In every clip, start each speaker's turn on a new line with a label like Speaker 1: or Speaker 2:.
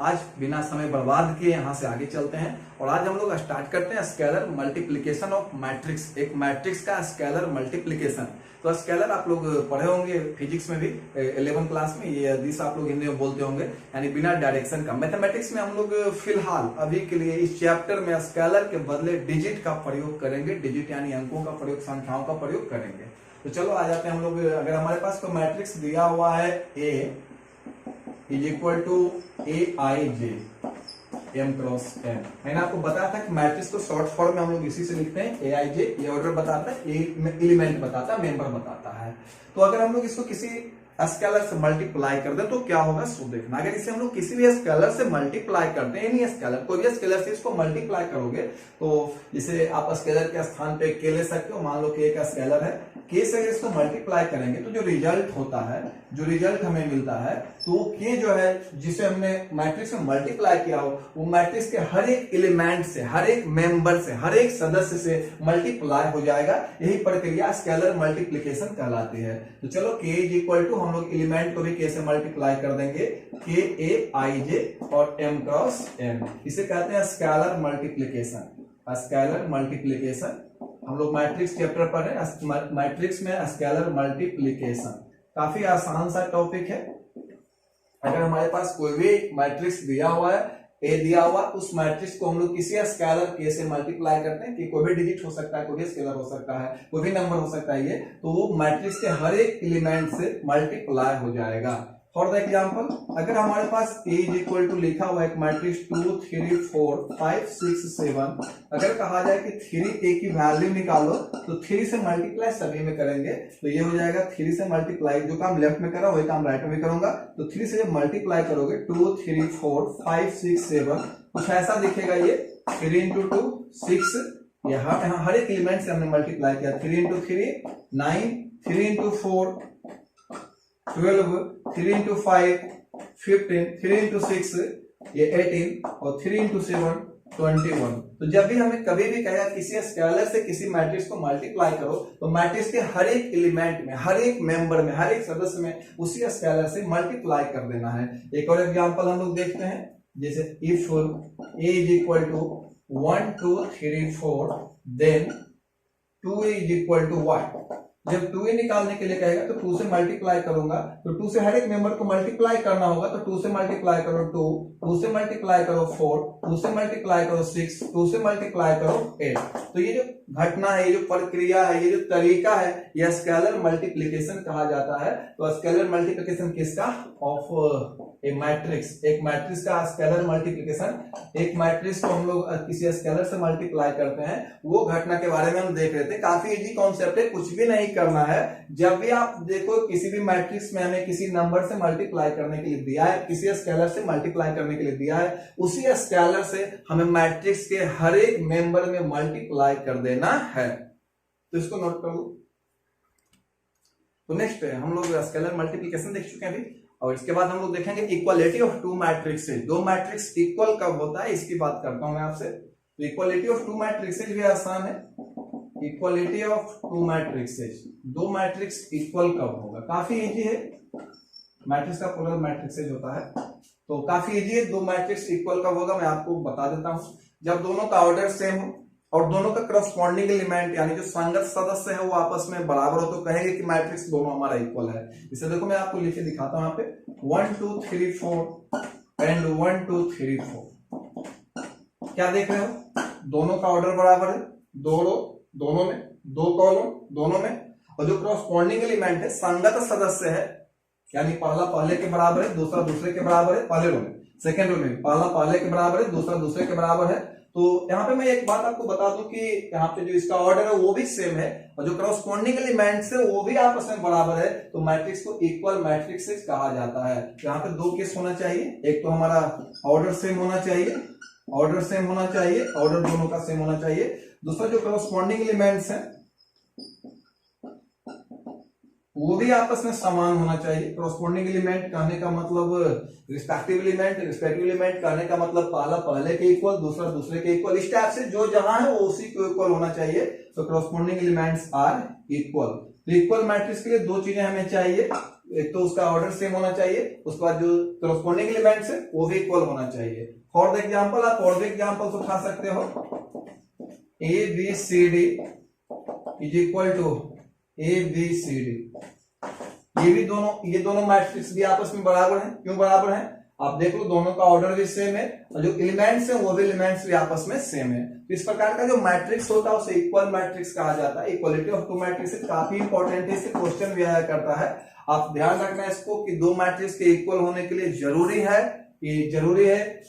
Speaker 1: आज बिना समय बर्बाद किए यहाँ से आगे चलते हैं और आज हम लोग स्टार्ट करते हैं स्केलर मल्टीप्लिकेशन ऑफ मैट्रिक्स। एक मैट्रिक्स का स्केलर मल्टीप्लिकेशन। तो स्केलर आप लोग पढ़े होंगे फिजिक्स में भी 11 क्लास में, ये दिस आप लोग हिंदी में बोलते होंगे, यानी बिना डायरेक्शन का। मैथमेटिक्स में हम लोग फिलहाल अभी के लिए इस चैप्टर में स्केलर के बदले डिजिट का प्रयोग करेंगे। डिजिट यानी अंकों का प्रयोग, संख्याओं का प्रयोग करेंगे। तो चलो आ जाते हैं हम लोग। अगर हमारे पास कोई मैट्रिक्स दिया हुआ है A is equal to AIJ M cross N, मैंने आपको बताया था कि मैट्रिक्स को शॉर्ट फॉर्म में हम लोग इसी से लिखते हैं AIJ। ये ऑर्डर बताता है, एलिमेंट बताता है, मेंबर बताता है। तो अगर हम लोग इसको किसी स्केलर से मल्टीप्लाई कर दें तो क्या होगा सो देखना। अगर इसे हम लोग किसी भी स्केलर से मल्टीप्लाई करते हैं, एनी स्केलर, कोई भी स्केलर से इसको मल्टीप्लाई करोगे तो इसे आप स्केलर के स्थान पे के ले सकते हो। मान लो कि एक स्केलर है, के से इसको मल्टीप्लाई करेंगे तो जो रिजल्ट होता है, जो रिजल्ट हमें मिलता है, तो के जो है जिसे हमने मैट्रिक्स में मल्टीप्लाई किया हो, वो मैट्रिक्स के हर एक एलिमेंट से, हर एक मेंबर से, हर एक सदस्य से मल्टीप्लाई हो जाएगा। यही प्रक्रिया स्केलर मल्टीप्लिकेशन कहलाती है। तो चलो के इज इक्वल टू, हम लोग एलिमेंट को भी के से मल्टीप्लाई कर देंगे, के AIJ और M क्रॉस N। इसे कहते हैं स्केलर मल्टीप्लिकेशन। स्केलर मल्टीप्लिकेशन हम लोग मैट्रिक्स चैप्टर पर है, मैट्रिक्स में स्केलर मल्टीप्लिकेशन काफी आसान सा टॉपिक है। अगर हमारे पास कोई भी मैट्रिक्स दिया हुआ है, ए दिया हुआ, उस मैट्रिक्स को हम लोग किसी स्केलर के से मल्टीप्लाई करते हैं, कि कोई भी डिजिट हो सकता है, कोई भी स्केलर हो सकता है, कोई भी नंबर हो सकता है, ये तो वो मैट्रिक्स के हर एक एलिमेंट से मल्टीप्लाई हो जाएगा। फॉर द एग्जाम्पल, अगर हमारे पास ए इज इक्वल टू लिखा हुआ एक मैट्रिक्स 2 3 4 5 6 7, अगर कहा जाए कि 3 ए की वैल्यू निकालो तो 3 से मल्टीप्लाई सभी में करेंगे तो ये हो जाएगा 3 से मल्टीप्लाई, जो काम लेफ्ट में करा वही काम राइट में भी करूंगा। तो 3 से जब मल्टीप्लाई करोगे 2 3 4 5 6 7, कुछ ऐसा दिखेगा। ये 3 इंटू 2 6, यहाँ हर एक एलिमेंट से हमने मल्टीप्लाई किया। 3 इंटू 3 9, 3 इंटू 4 12, 3 इंटू 5 15, 3 इंटू 6 ये 18 और 3 इंटू 7 21। तो जब भी हमें कभी भी कहेगा किसी स्केलर से किसी मैट्रिक्स को मल्टीप्लाई करो तो मैट्रिक्स के हर एक एलिमेंट में, हर एक मेंबर में, हर एक सदस्य में उसी स्केलर से मल्टीप्लाई कर देना है। एक और एग्जांपल हम लोग देखते हैं, जैसे if a is equal to 1 2 3 4 then 2a is equal to what। जब 2a निकालने के लिए कहेगा तो 2 से मल्टीप्लाई करूंगा, तो 2 से हर एक मेंबर को मल्टीप्लाई करना होगा। तो 2 से मल्टीप्लाई करो 2, 2 से मल्टीप्लाई करो 4, 2 से मल्टीप्लाई करो 6, 2 से मल्टीप्लाई करो 8। तो ये जो घटना है, ये जो प्रक्रिया है, ये जो तरीका है, यह स्केलर मल्टीप्लिकेशन कहा जाता है। तो स्केलर मल्टीप्लिकेशन किसका? Of A matrix. एक मैट्रिक्स का स्केलर मल्टीप्लिकेशन, एक मैट्रिक्स को हम लोग किसी स्केलर से मल्टीप्लाई करते हैं, वो घटना के बारे में हम देख रहे थे। काफी इजी कॉन्सेप्ट है, कुछ भी नहीं करना है। जब भी आप देखो किसी भी मैट्रिक्स में हमें किसी नंबर से मल्टीप्लाई करने के लिए दिया है, किसी स्केलर से मल्टीप्लाई करने के लिए दिया है, उसी स्केलर से हमें मैट्रिक्स के हर एक मेंबर में मल्टीप्लाई कर देना है। तो इसको नोट कर लो। तो नेक्स्ट हम लोग स्केलर मल्टीप्लिकेशन देख चुके हैं अभी, और इसके बाद हम लोग देखेंगे इक्वालिटी ऑफ टू मैट्रिक्सेस। दो मैट्रिक्स इक्वल कब होता है इसकी बात करता हूं मैं आपसे। तो इक्वालिटी ऑफ टू मैट्रिक्सेस भी आसान है। इक्वालिटी ऑफ टू मैट्रिक्सेस, दो मैट्रिक्स इक्वल कब होगा? काफी इजी है। मैट्रिक्स का प्लूरल मैट्रिक्सेस होता है, तो काफी इजी है। दो मैट्रिक्स इक्वल कब होगा मैं आपको बता देता हूं। जब दोनों का ऑर्डर सेम हो और दोनों का करस्पॉन्डिंग एलिमेंट यानी जो संगत सदस्य है वो आपस में बराबर हो, तो कहेंगे कि मैट्रिक्स दोनों हमारा इक्वल है। इसे देखो मैं आपको लिख के दिखाता हूं यहाँ पे 1 2 3 4 एंड 1 2 3 4। क्या देख रहे हो? दोनों का ऑर्डर बराबर है, दो रो दोनों में, दो कॉलम दोनों में, और जो करस्पॉन्डिंग एलिमेंट है संगत सदस्य है, यानी पहला पहले के बराबर है, दूसरा दूसरे के बराबर है, पहले रो में, सेकेंड रो में पहला पहले के बराबर है, दूसरा दूसरे के बराबर है। तो यहाँ पे मैं एक बात आपको बता दूं कि यहाँ पे जो इसका ऑर्डर है वो भी सेम है और जो करस्पॉन्डिंग एलिमेंट्स है वो भी आपस में बराबर है, तो मैट्रिक्स को इक्वल मैट्रिक्स कहा जाता है। यहाँ पे दो केस होना चाहिए, एक तो हमारा ऑर्डर सेम होना चाहिए, ऑर्डर सेम होना चाहिए, ऑर्डर दोनों का सेम होना चाहिए। दूसरा जो करस्पॉन्डिंग एलिमेंट्स है वो भी आपस में समान होना चाहिए। करस्पॉन्डिंग एलिमेंट कहने का मतलब रिस्पेक्टिव एलिमेंट, रिस्पेक्टिव एलिमेंट कहने का मतलब पहला पहले के इक्वल, दूसरा दूसरे के इक्वल, इस टाइप से जो जहां है वो उसी को इक्वल होना चाहिए। तो करस्पॉन्डिंग एलिमेंट्स आर इक्वल। तो इक्वल मैट्रिक्स के लिए दो चीजें हमें चाहिए, एक तो उसका ऑर्डर सेम होना चाहिए, उसके बाद जो करस्पॉन्डिंग एलिमेंट्स है वो भी इक्वल होना चाहिए। फॉर द एग्जांपल आप और भी एग्जांपल्स उठा सकते हो, A B C D is equal to A B C D. ये दोनों मैट्रिक्स भी आपस में बराबर हैं। क्यों बराबर हैं? आप देख लो, दोनों का ऑर्डर भी सेम है और जो एलिमेंट्स हैं वो भी एलिमेंट्स भी आपस में सेम है। तो इस प्रकार का जो मैट्रिक्स होता है उसे इक्वल मैट्रिक्स कहा जाता है। इक्वलिटी ऑफ टू मैट्रिक्स काफी इंपॉर्टेंट है, इससे क्वेश्चन भी आया करता है। आप ध्यान रखना है इसको कि दो मैट्रिक्स के इक्वल होने के लिए जरूरी है कि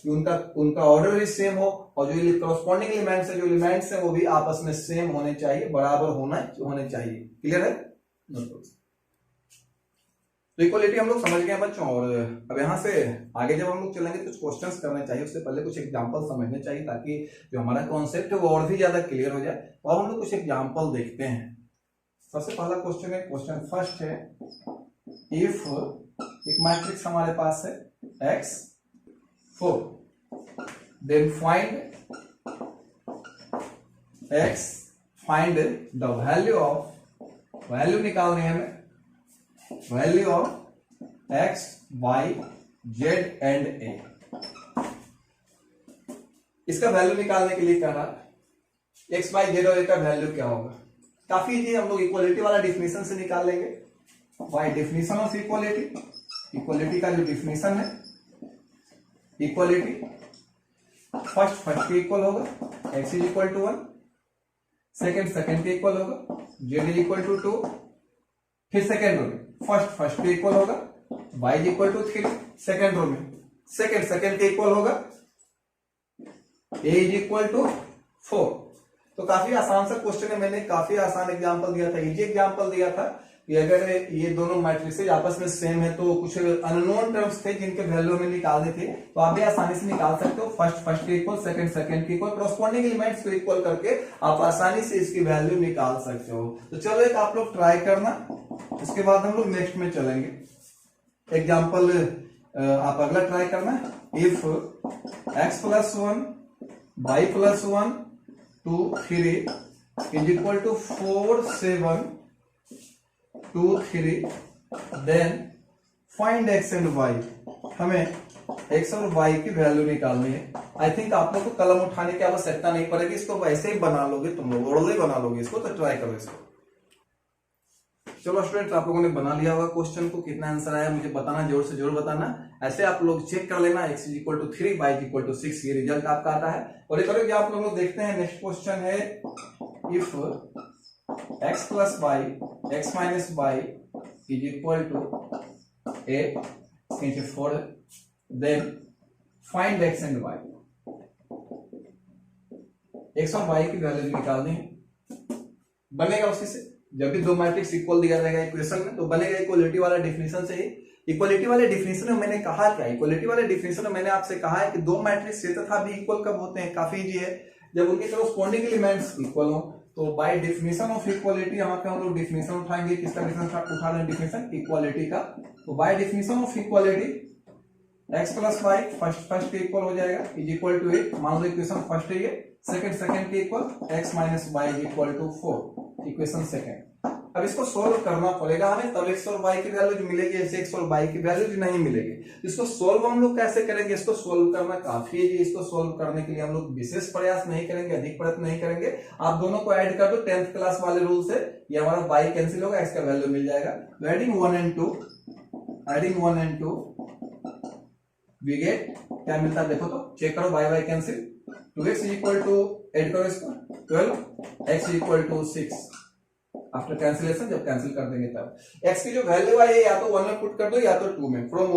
Speaker 1: उनका ऑर्डर भी सेम हो और जो करस्पॉन्डिंग एलिमेंट्स है, जो एलिमेंट्स है वो भी आपस में सेम होने चाहिए, बराबर होने चाहिए। क्लियर है? तो इक्वलिटी हम लोग समझ गए बच्चों। और अब यहाँ से आगे जब हम लोग चलेंगे कुछ क्वेश्चंस करने चाहिए, उससे पहले कुछ एग्जांपल समझने चाहिए ताकि जो हमारा कॉन्सेप्ट है वो और भी ज्यादा क्लियर हो जाए। तो अब हम लोग कुछ एग्जांपल देखते हैं। सबसे पहला क्वेश्चन है, क्वेश्चन फर्स्ट है, इफ एक मैट्रिक्स हमारे पास है x4, then find the value निकालनी है हमें, value of x, y, z and a। इसका वैल्यू निकालने के लिए कहा x, y, z और a का वैल्यू क्या होगा। काफी इजी, हम लोग इक्वलिटी वाला डिफिनेशन से निकाल लेंगे। y डिफिनेशन ऑफ इक्वलिटी का जो डिफिनेशन है, इक्वलिटी फर्स्ट के इक्वल होगा, x is equal to 1, second के इक्वल होगा, z इज इक्वल टू 2, फिर सेकंड रो में फर्स्ट के इक्वल होगा, y is equal to 3, second row में सेकंड के इक्वल होगा, a इज इक्वल टू 4। तो काफी आसान सा क्वेश्चन है, मैंने काफी आसान एग्जांपल दिया था, इजी एग्जांपल दिया था कि अगर ये दोनों मैट्रिक्स आपस में सेम है तो कुछ अननोन टर्म्स थे जिनके वैल्यू हमें निकालने थे, तो आप भी आसानी से निकाल सकते हो। फर्स्ट के इक्वल, सेकंड के इक्वल, करस्पॉन्डिंग एलिमेंट्स को इक्वल करके आप आसानी से इसकी वैल्यू निकाल सकते हो। तो चलो एक आप लोग ट्राई करना, उसके बाद हम लोग नेक्स्ट में चलेंगे। एग्जाम्पल आप अगला ट्राई करना, if x plus 1 y plus 1 2 3 is equal to 4 7 2 3, then find x and y। हमें x और y की वैल्यू निकालनी है। आई थिंक आप लोग को कलम उठाने की आवश्यकता नहीं पड़ेगी, इसको वैसे ही बना लोगे तुम लोग, ओरली बना लोगे इसको। तो ट्राई करो इसको। चलो स्टूडेंट, आप लोगों ने बना लिया होगा क्वेश्चन को, कितना आंसर आया मुझे बताना, जोर से जोर बताना। ऐसे आप लोग चेक कर लेना, x is equal to 3, y is equal to 6, ये रिजल्ट आपका आता है। और एक और आप लोग देखते हैं, नेक्स्ट क्वेश्चन है, if x plus y, x minus y is equal to 8, 4, then find x and y। x और y की वैल्यू निकालनी है। बनेगा उसी से, जब भी दो मैट्रिक्स इक्वल दिया जाएगा इक्वेशन में तो बनेगा इक्वलिटी वाला डिफिनेशन से ही। इक्वलिटी वाले डिफिनेशन में मैंने कहा क्या, इक्वलिटी वाले डिफिनेशन में मैंने आपसे कहा है कि दो मैट्रिक्स से तथा भी इक्वल कब होते हैं, काफी इजी है, जब उनके करस्पॉन्डिंग एलिमेंट्स इक्वल हो। तो बाय डेफिनेशन ऑफ इक्वालिटी, यहाँ पे हम लोग डेफिनेशन उठाएंगे, किसका डेफिनेशन उठा रहे हैं, डेफिनेशन इक्वालिटी का। तो by definition of equality x plus y first के इक्वल हो जाएगा, इज इक्वल टू 8। मान लो इक्वेशन फर्स्ट है ये, सेकंड के equal x minus y is equal to 4, equation second. अब इसको सोल्व करना पड़ेगा हमें, तब x और y की वैल्यू जो मिलेगी, ऐसे x और y की वैल्यू जो नहीं मिलेगी। इसको सोल्व हम लोग कैसे करेंगे, इसको सोल्व करना काफी है। इसको सोल्व करने के लिए हम लोग विशेष प्रयास नहीं करेंगे, अधिक प्रयत्न नहीं करेंगे। आप दोनों को ऐड कर दो 10th क्लास वाले रूल से, ये हमारा y कैंसिल होगा, x का वैल्यू मिल जाएगा। एडिंग 1 and 2 वी गेट, क्या मिलता है देखो तो, चेक करो, y cancel, 2x is equal to, add करो इसको 12, x is equal to 6। After cancellation, जब कैंसिल कर देंगे तब x की जो वैल्यू आई है या तो 1 में पुट कर दो या तो 2 में। फ्रॉम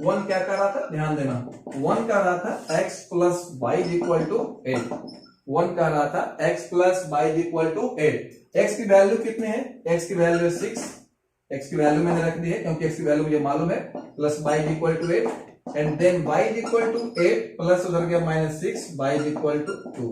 Speaker 1: 1 क्या कर रहा था, ध्यान देना, 1 कर रहा था x plus y is equal to 8, 1 कर रहा था x plus y is equal to 8। x की वैल्यू कितनी है, x की वैल्यू 6, x की वैल्यू मैंने रख दी है क्योंकि x की वैल्यू मुझे मालूम है, plus y is equal to 8 and then y is equal to 8 plus उधर गया -6, y इज इक्वल टू 2।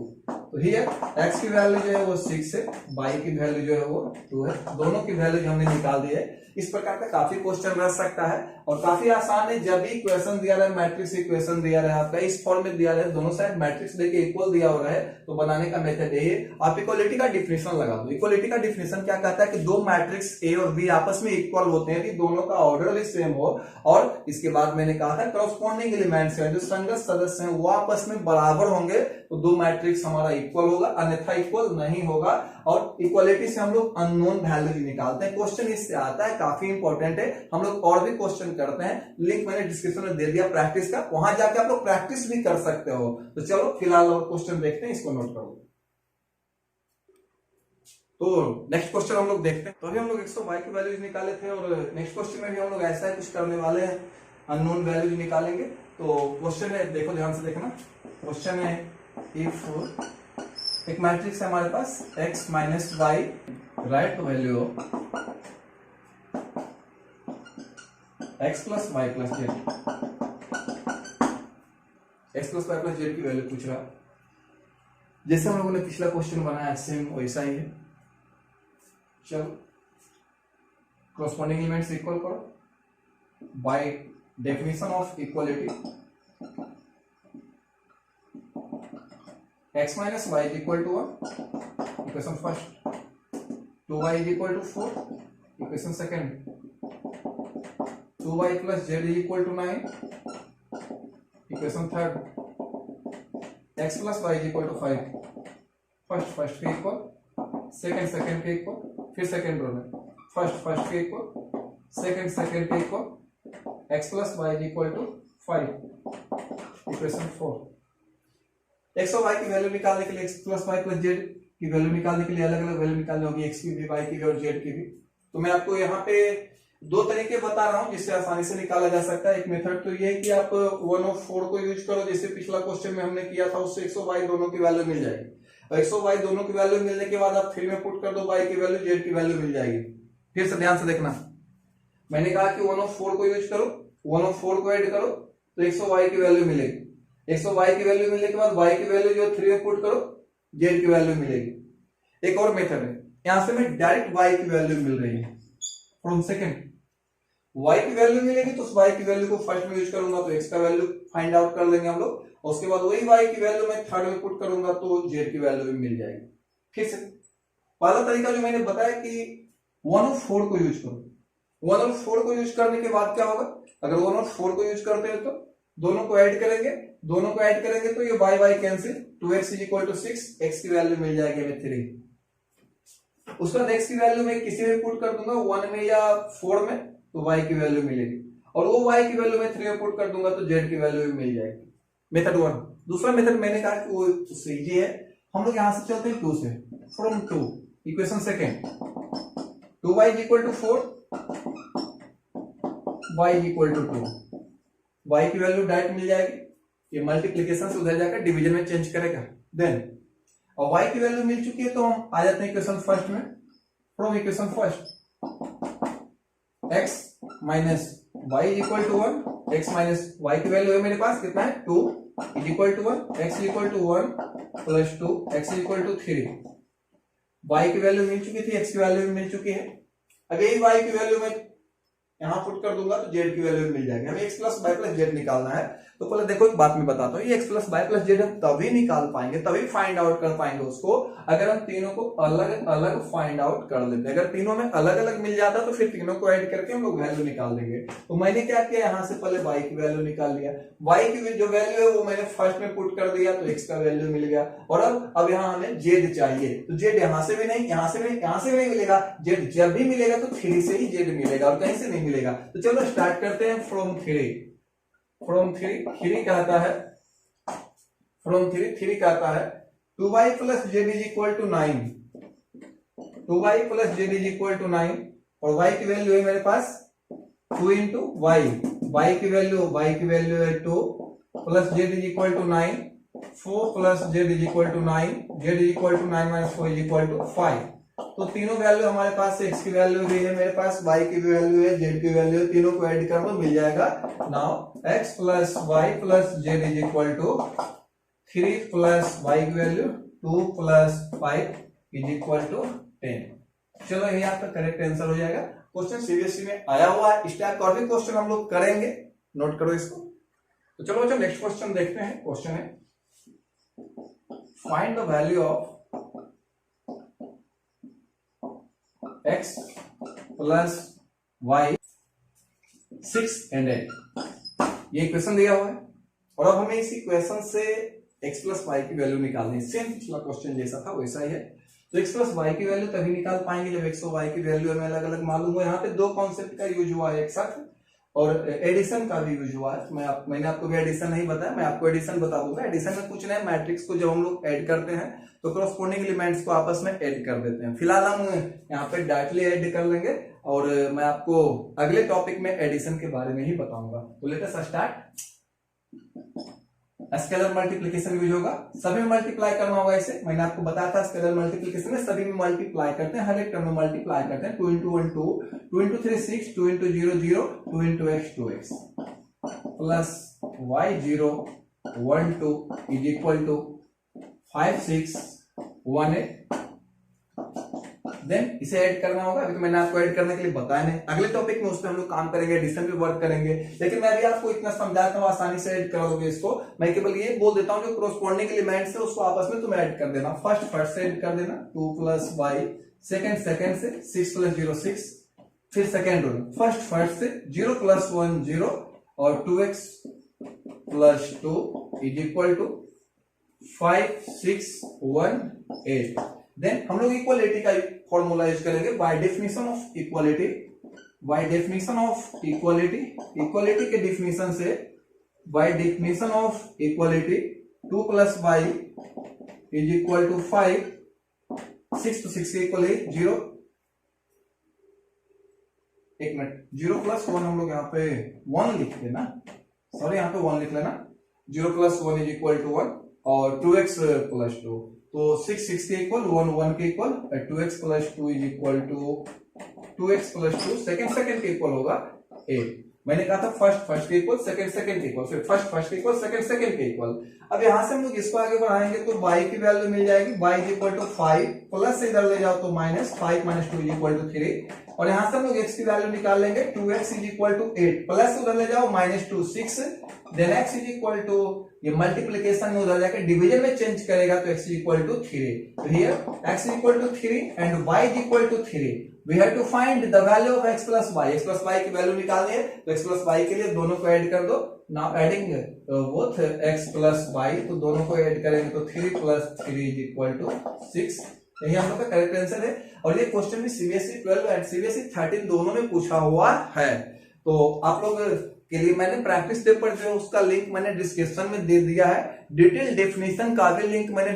Speaker 1: तो हियर x की वैल्यू जो है वो 6 है, y की वैल्यू जो है वो 2 है, दोनों की वैल्यू जो हमने निकाल दी है। इस प्रकार का काफी क्वेश्चन रह सकता है। और काफी आसान है। जब भी इक्वेशन दिया रहा है, मैट्रिक्स इक्वेशन दिया रहा है आपका इस फॉर्म में दिया रहा है, दोनों साइड मैट्रिक्स लेके इक्वल दिया हो रहा है, तो बनाने का मेथड यही है। आप इक्वलिटी का डिफिनेशन लगा दो। इक्वलिटी का डिफिनेशन क्या कहता है कि दो मैट्रिक्स ए और बी आपस में इक्वल होते हैं कि दोनों का ऑर्डर भी सेम हो, और इसके बाद मैंने कहा था करस्पॉन्डिंग एलिमेंट्स हैं, जो संगत सदस्य हैं वो आपस में बराबर होंगे तो दो मैट्रिक्स हमारा इक्वल होगा, अन्यथा इक्वल नहीं होगा। और इक्वलिटी से हम लोग अननोन वैल्यू निकालते हैं। क्वेश्चन इससे आता है, काफी इंपॉर्टेंट है। हम लोग और भी क्वेश्चन करते हैं, लिंक मैंने डिस्क्रिप्शन में दे दिया प्रैक्टिस का, वहां जाके आप लोग प्रैक्टिस भी कर सकते हो। तो चलो फिलहाल और क्वेश्चन देखते हैं, इसको नोट करो। तो नेक्स्ट क्वेश्चन हम लोग देखते हैं। तो अभी हम लोग x y की वैल्यूज निकाले थे, और नेक्स्ट क्वेश्चन में भी हम लोग ऐसा ही कुछ करने वाले हैं, अननोन वैल्यूज निकालेंगे। तो क्वेश्चन है, देखो ध्यान से देखना। क्वेश्चन है इफ एक मैट्रिक्स है हमारे पास x minus y, right value x plus y plus z, x plus y plus z की वैल्यू पूछ रहा। जैसे हम लोगों ने पिछला क्वेश्चन बनाया सेम वैसा ही है। चलो corresponding एलिमेंट्स इक्वल करो by definition of equality. x minus y is equal to 1, equation first. 2y is equal to 4, equation second. 2y plus z is equal to 9, equation third. x plus y is equal to 5, first के equal, second के equal, फिर second row में first के equal, second के equal, x plus y is equal to 5, equation 4। x और y की value निकालने के लिए, x plus y plus z की वैल्यू निकालने के लिए अलग अलग वैल्यू निकालनी होगी, x की भी, y की भी और z की भी। तो मैं आपको यहाँ पे दो तरीके बता रहा हूँ जिससे आसानी से निकाला जा सकता है। एक मेथड तो ये है कि आप 1/4 को यूज करो, जैसे पिछला क्वेश्चन में हमने किया था, उससे x और y दोनों की वैल्यू मिल जाएगी। और x और y दोनों की वैल्यू मिलने के बाद आप 3 में पुट कर दो, y की वैल्यू z की वैल्यू मिल जाएगी। फिर से ध्यान से देखना, मैंने कहा कि 1/4 को यूज करो, 1/4 को ऐड करो तो x और y की वैल्यू मिलेगी। x और y की वैल्यू मिलने के बाद y की वैल्यू जो 3 में पुट करो, z की वैल्यू मिलेगी। एक और मेथड है, यहां से मैं डायरेक्ट y की वैल्यू मिल रही है फ्रॉम सेकंड। y की वैल्यू मिलेगी तो उस y की वैल्यू को फर्स्ट में यूज करूंगा तो x का वैल्यू फाइंड आउट कर लेंगे हम लोग, और उसके बाद वही y की वैल्यू मैं थर्ड में पुट करूंगा तो z की वैल्यू भी मिल जाएगी। ठीक है, पहला तरीका जो मैंने बताया कि 1/4 को यूज करो। 1/4 को यूज करने के बाद क्या होगा, अगर 1/4 को यूज करते हैं तो दोनों को ऐड करेंगे, तो ये y cancel, 2x is equal to 6, x की वैल्यू मिल जाएगी हमें 3। उसके बाद x की वैल्यू मैं किसी में पुट कर दूंगा, 1 में या 4 में, तो y की वैल्यू मिलेगी, और वो y की वैल्यू मैं 3 में पुट कर दूंगा तो z की वैल्यू भी मिल जाएगी। मेथड 1। दूसरा मेथड मैंने कहा कि वो उससे इजी है, हम लोग यहां से चलते हैं 2 से, from 2, equation second. 2y is equal to 4, y is equal to 2, y की वैल्यू डायरेक्ट मिल जाएगी, ये मल्टीप्लिकेशन से उधर जाकर डिवीजन में चेंज करेगा। देन और y की वैल्यू मिल चुकी है तो हम आ जाते हैं इक्वेशन फर्स्ट में, from equation first x minus y is equal to 1, x minus y की वैल्यू है मेरे पास कितना है 2 is equal to 1, x is equal to 1 plus 2, x is equal to 3। y की वैल्यू मिल चुकी थी, x की वैल्यू भी मिल चुकी है। अब यही y की वैल्यू मैं यहां पुट कर दूंगा तो z की वैल्यू मिल जाएगी। हमें x plus y plus z निकालना है, तो पहले देखो एक बात मैं बताता हूँ, ये x plus y plus z हम तभी निकाल पाएंगे, तभी फाइंड आउट कर पाएंगे उसको, अगर हम तीनों को अलग अलग फाइंड आउट कर लेते। अगर तीनों में अलग अलग मिल जाता तो फिर तीनों को ऐड करके हम लोग वैल्यू निकाल देंगे। तो मैंने क्या किया, यहाँ से पहले y की वैल्यू निकाल लिया, y की जो वैल्यू है वो मैंने फर्स्ट में पुट कर दिया तो x का वैल्यू मिल गया। और अब यहाँ हमें z चाहिए, तो z यहाँ से भी नहीं, यहाँ से भी नहीं मिलेगा, z जब भी मिलेगा तो 3 से ही z मिलेगा और कहीं से नहीं मिलेगा। तो चलो स्टार्ट करते हैं फ्रॉम 3 कहता है, फ्रॉम 3 कहता है 2y plus z is equal to 9, 2y plus z is equal to 9, और y की वैल्यू है मेरे पास 2 इंटू y की वैल्यू है 2 plus z is equal to 9, 4 plus z is equal to 9, z is equal to 9 minus 4 is equal to 5। तो तीनों value हमारे पास, x की वैल्यू भी है मेरे पास, y की भी वैल्यू है, z की वैल्यू है, तीनों को ऐड कर लो मिल जाएगा। Now x plus y plus z is equal to 3 plus y की value 2 plus 5 is equal to 10। चलो ये आपका करेक्ट आंसर हो जाएगा। क्वेश्चन सीबीएसई में आया हुआ है। इस टाइप का और भी क्वेश्चन हम लोग करेंगे, नोट करो इसको। तो चलो बच्चों नेक्स्ट क्वेश्चन देखते हैं। क्वेश्चन है find the value of x plus y 6 and 8। ये इक्वेशन दिया हुआ है और अब हमें इस इक्वेशन से x प्लस वाई की वैल्यू निकालनी है। सेम पिछला क्वेश्चन जैसा था वैसा ही है। तो x प्लस वाई की वैल्यू तभी निकाल पाएंगे जब x और y की वैल्यू हमें अलग अलग मालूम हो। यहाँ पे दो कॉन्सेप्ट का यूज हुआ है एक साथ और एडिशन का भी यूज हुआ है। मैंने आपको भी एडिशन नहीं बताया, मैं आपको एडिशन बता दूंगा। एडिशन में कुछ नहीं, मैट्रिक्स को जब हम लोग ऐड करते हैं तो क्रॉसपोंडिंग एलिमेंट्स को आपस में ऐड कर देते हैं। फिलहाल हम यहाँ पे डायरेक्टली ऐड कर लेंगे और मैं आपको अगले टॉपिक में एडिशन के बारे में ही बताऊंगा। तो let us start. Scalar multiplication use होगा, सभी में मल्टीप्लाई करना होगा। इसे मैंने आपको बताया था स्केलर मल्टीप्लिकेशन में सभी में मल्टीप्लाई करते हैं, हर एक टर्म में मल्टीप्लाई करते हैं। 2 into 1 2, 2 into 3 6, 2 into 0 0, 2 into x 2x plus y 0 1 2 is equal to 5 6 1 8। Then इसे ऐड करना होगा। अभी तो मैंने आपको ऐड करने के लिए बताया नहीं, अगले टॉपिक में उस पर हम लोग काम करेंगे, एडिशन पे वर्क करेंगे। लेकिन मैं अभी आपको इतना समझाता हूँ, आसानी से ऐड कर दोगे इसको। मैं केवल ये बोल देता हूँ जो क्रॉसपोंडिंग एलिमेंट्स है उसको आपस में तुम ऐड कर देना। फर्स्ट से ऐड कर देना 2 प्लस वाई, सेकंड से 6 प्लस 0 6, फिर सेकंड रो फर्स्ट से 0 प्लस 1 0 और 2x plus 2 is equal to 5 6 1 8। Then हम लोग इक्वालिटी का फॉर्मूला यूज करेंगे। By definition of equality, equality के डेफिनेशन से, by definition of equality 2 plus y is equal to 5, 6 तो 6 के इक्वल है 0। एक मिनट, 0 प्लस 1 हम लोग यहाँ पे 1 लिख देना, सॉरी यहाँ पे 1 लिख लेना। 0 प्लस 1 इज इक्वल टू 1 और 2x प्लस 2, तो 6 6 के इक्वल, 1 1 के equal, 2x plus 2 is equal to 2x plus 2 second के इक्वल होगा 8। मैंने कहा था फर्स्ट के इक्वल, सेकंड के इक्वल, फिर फर्स्ट के इक्वल, सेकंड के इक्वल। अब यहां से हम लोग इसको आगे बढ़ाएंगे तो y की वैल्यू मिल जाएगी, y is equal to 5 plus इधर ले जाओ तो minus 5 minus 2 is equal to 3 और यहां से हम लोग x की वैल्यू निकाल लेंगे। 2x is equal to 8 plus उधर ले जाओ minus 2 6, then x is equal to, ये मल्टीप्लिकेशन में उधर जाकर डिवीजन में चेंज करेगा तो x इज इक्वल टू 3। तो here x is equal to 3 and y is equal to 3। We have to find the value of x plus y। x plus y की value निकालनी है तो x प्लस y के लिए दोनों को add कर दो। Now adding both x plus y, तो दोनों को ऐड करेंगे तो 3 प्लस 3 इज इक्वल टू 6। यही हम लोग का करेक्ट आंसर है। और ये क्वेश्चन भी सीबीएसई 12 एंड सीबीएसई 13 दोनों में पूछा हुआ है। तो आप लोग के लिए मैंने प्रैक्टिस पेपर जो उसका लिंक मैंने डिस्क्रिप्शन में दे दिया है। डिटेल डेफिनेशन का भी लिंक मैंने